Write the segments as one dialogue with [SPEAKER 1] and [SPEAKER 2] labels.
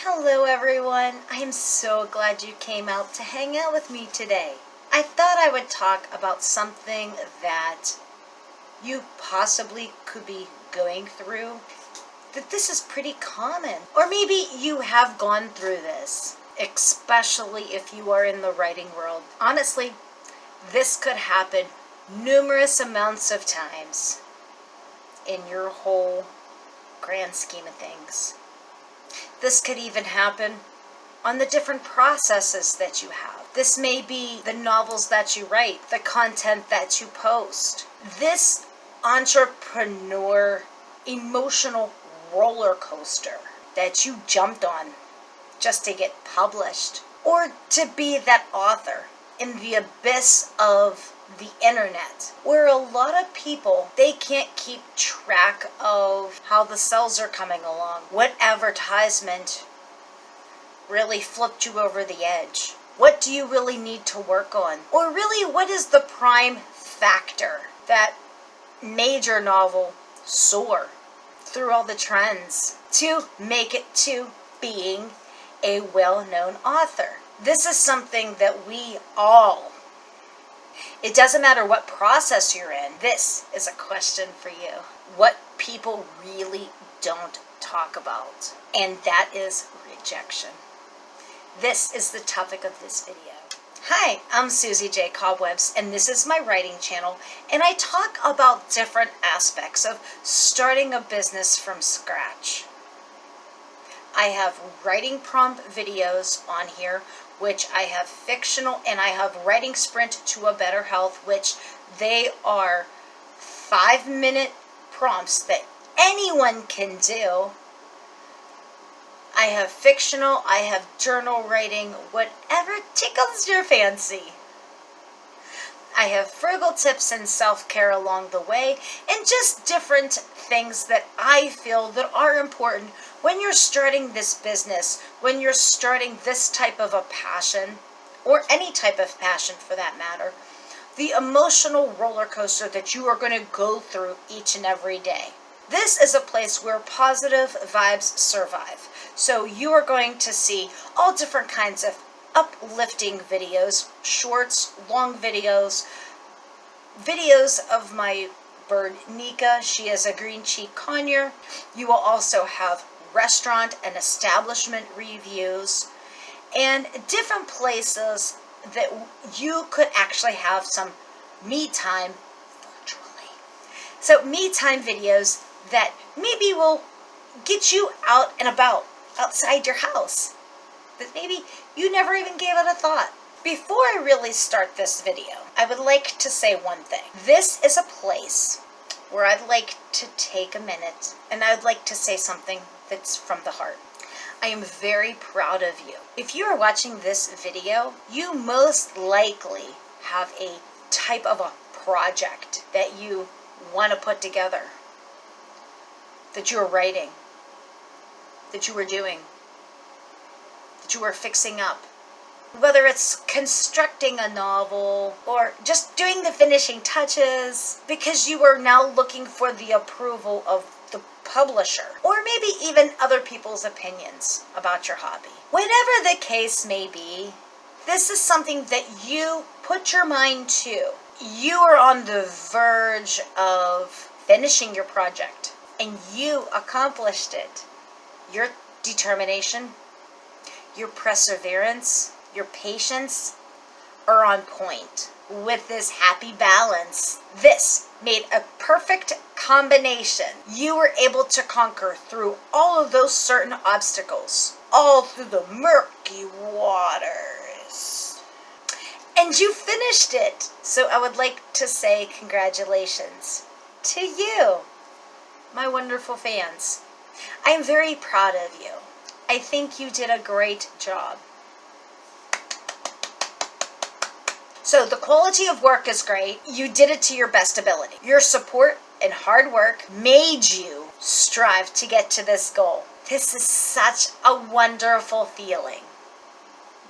[SPEAKER 1] Hello everyone, I am so glad you came out to hang out with me today. I thought I would talk about something that you possibly could be going through, that this is pretty common. Or maybe you have gone through this, especially if you are in the writing world. Honestly, this could happen numerous amounts of times in your whole grand scheme of things. This could even happen on the different processes that you have. This may be the novels that you write, the content that you post. This entrepreneur emotional roller coaster that you jumped on just to get published, or to be that author in the abyss of the internet, where a lot of people, they can't keep track of how the sales are coming along. What advertisement really flipped you over the edge? What do you really need to work on? Or really, what is the prime factor that made your novel soar through all the trends to make it to being a well-known author? This is something that we all, it doesn't matter what process you're in, this is a question for you. What people really don't talk about, and that is rejection. This is the topic of this video. Hi, I'm Susie J. Cobwebs, and this is my writing channel, and I talk about different aspects of starting a business from scratch. I have writing prompt videos on here, which I have fictional, and I have Writing Sprint to a Better Health, which they are 5-minute prompts that anyone can do. I have fictional, I have journal writing, whatever tickles your fancy. I have frugal tips and self-care along the way, and just different things that I feel that are important when you're starting this business, when you're starting this type of a passion, or any type of passion for that matter, the emotional roller coaster that you are going to go through each and every day. This is a place where positive vibes survive. So you are going to see all different kinds of uplifting videos, shorts, long videos, videos of my bird Nika. She is a green cheek conure. You will also have restaurant and establishment reviews and different places that you could actually have some me time virtually. So me time videos that maybe will get you out and about outside your house, that maybe you never even gave it a thought. Before I really start this video, I would like to say one thing. This is a place where I'd like to take a minute and I'd like to say something that's from the heart. I am very proud of you. If you are watching this video, you most likely have a type of a project that you want to put together, that you are writing, that you were doing, that you were fixing up. Whether it's constructing a novel or just doing the finishing touches because you are now looking for the approval of the publisher, or maybe even other people's opinions about your hobby. Whatever the case may be, this is something that you put your mind to. You are on the verge of finishing your project, and you accomplished it. Your determination, your perseverance, your patience are on point with this happy balance. This made a perfect combination. You were able to conquer through all of those certain obstacles, all through the murky waters. And you finished it. So I would like to say congratulations to you, my wonderful fans. I am very proud of you. I think you did a great job. So the quality of work is great. You did it to your best ability. Your support and hard work made you strive to get to this goal. This is such a wonderful feeling.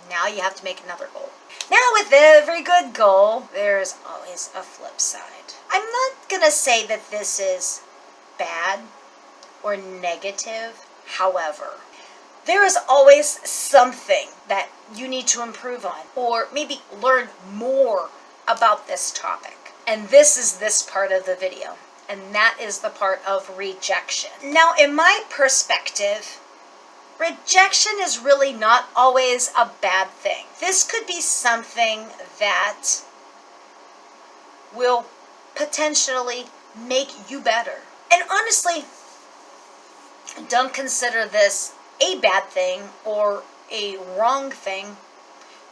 [SPEAKER 1] Now you have to make another goal. Now with every good goal, there's always a flip side. I'm not going to say that this is bad or negative. However, There is always something that you need to improve on, or maybe learn more about this topic. And this is this part of the video, and that is the part of rejection. Now, in my perspective, rejection is really not always a bad thing. This could be something that will potentially make you better. And honestly, don't consider this a bad thing or a wrong thing.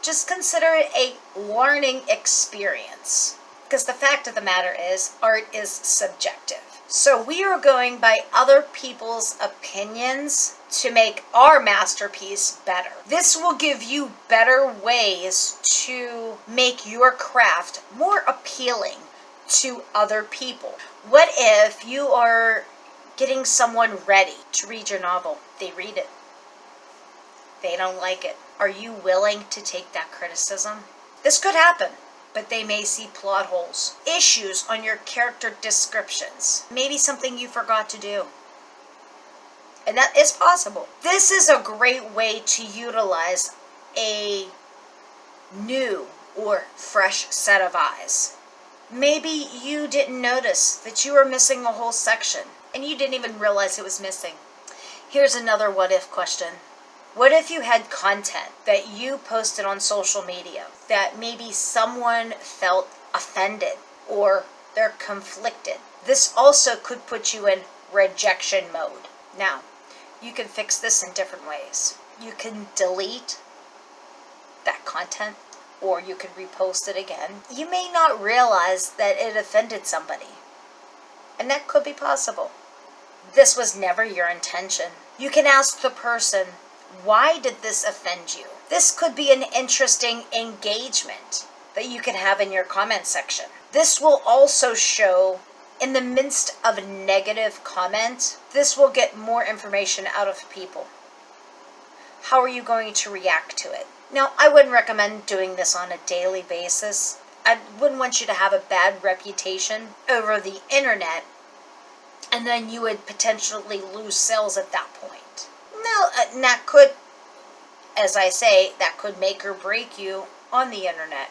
[SPEAKER 1] Just consider it a learning experience. Because the fact of the matter is, art is subjective. So we are going by other people's opinions to make our masterpiece better. This will give you better ways to make your craft more appealing to other people. What if you are getting someone ready to read your novel? They read it. They don't like it. Are you willing to take that criticism? This could happen, but they may see plot holes, issues on your character descriptions, maybe something you forgot to do. And that is possible. This is a great way to utilize a new or fresh set of eyes. Maybe you didn't notice that you were missing a whole section, and you didn't even realize it was missing. Here's another what if question. What if you had content that you posted on social media that maybe someone felt offended or they're conflicted? This also could put you in rejection mode. Now, you can fix this in different ways. You can delete that content, or you can repost it again. You may not realize that it offended somebody, and that could be possible. This was never your intention. You can ask the person, why did this offend you? This could be an interesting engagement that you can have in your comment section. This will also show, in the midst of a negative comment, this will get more information out of people. How are you going to react to it? Now, I wouldn't recommend doing this on a daily basis. I wouldn't want you to have a bad reputation over the internet, and then you would potentially lose sales at that point. No, and that could, as I say, that could make or break you on the internet.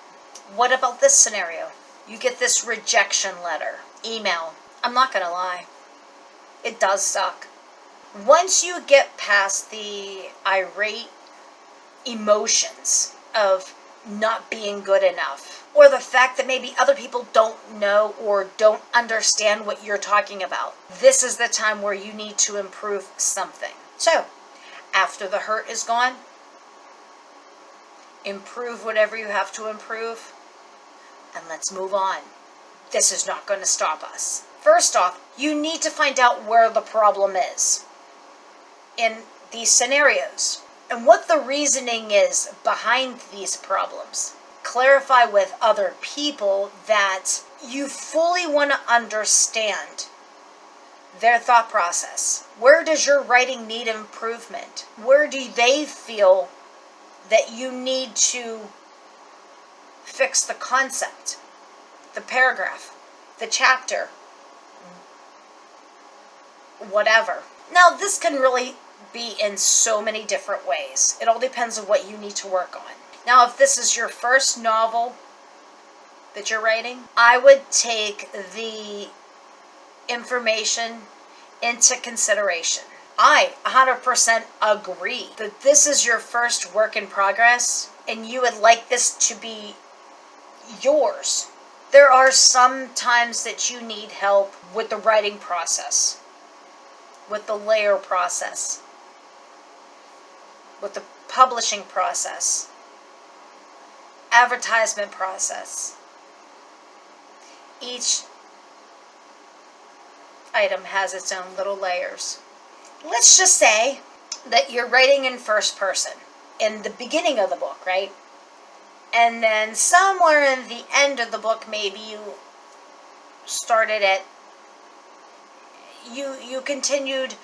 [SPEAKER 1] What about this scenario? You get this rejection letter, email. I'm not going to lie. It does suck. Once you get past the irate emotions of not being good enough, or the fact that maybe other people don't know or don't understand what you're talking about, this is the time where you need to improve something. So, after the hurt is gone, improve whatever you have to improve, and let's move on. This is not going to stop us. First off, you need to find out where the problem is in these scenarios and what the reasoning is behind these problems. Clarify with other people that you fully want to understand their thought process. Where does your writing need improvement? Where do they feel that you need to fix the concept, the paragraph, the chapter, whatever? Now, this can really be in so many different ways. It all depends on what you need to work on. Now, if this is your first novel that you're writing, I would take the information into consideration. I 100% agree that this is your first work in progress and you would like this to be yours. There are some times that you need help with the writing process, with the layer process, with the publishing process, advertisement process. Each item has its own little layers. Let's just say that you're writing in first person in the beginning of the book, right? And then somewhere in the end of the book, maybe you started at, you continued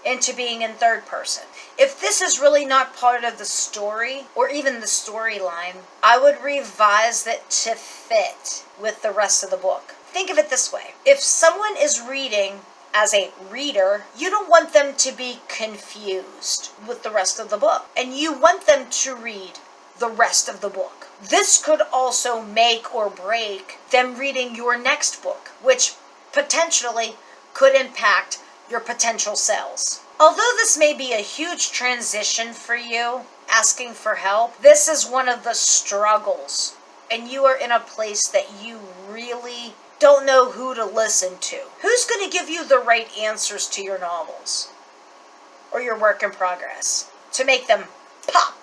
[SPEAKER 1] into being in third person. If this is really not part of the story or even the storyline, I would revise it to fit with the rest of the book. Think of it this way. If someone is reading as a reader, you don't want them to be confused with the rest of the book. And you want them to read the rest of the book. This could also make or break them reading your next book, which potentially could impact your potential sales. Although this may be a huge transition for you, asking for help, this is one of the struggles. And you are in a place that you really don't know who to listen to. Who's going to give you the right answers to your novels or your work in progress to make them pop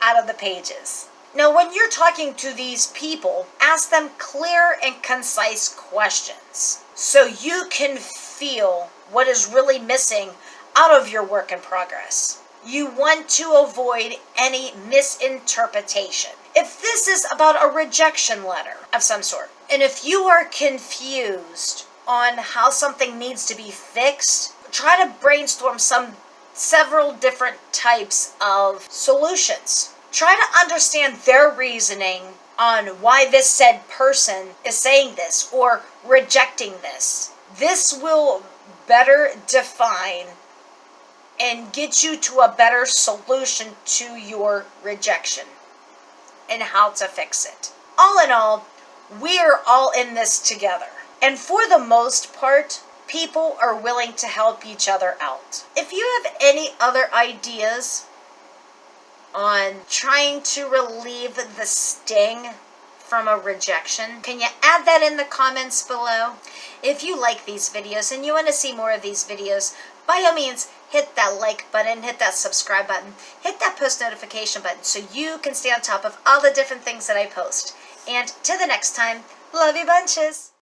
[SPEAKER 1] out of the pages? Now, when you're talking to these people, ask them clear and concise questions so you can feel what is really missing out of your work in progress. You want to avoid any misinterpretation. If this is about a rejection letter of some sort, and if you are confused on how something needs to be fixed, try to brainstorm several different types of solutions. Try to understand their reasoning on why this said person is saying this or rejecting this. This will better define and get you to a better solution to your rejection and how to fix it. All in all, we're all in this together. And for the most part, people are willing to help each other out. If you have any other ideas on trying to relieve the sting from a rejection, can you add that in the comments below? If you like these videos and you want to see more of these videos, by all means, hit that like button, hit that subscribe button, hit that post notification button so you can stay on top of all the different things that I post. And till the next time, love you bunches!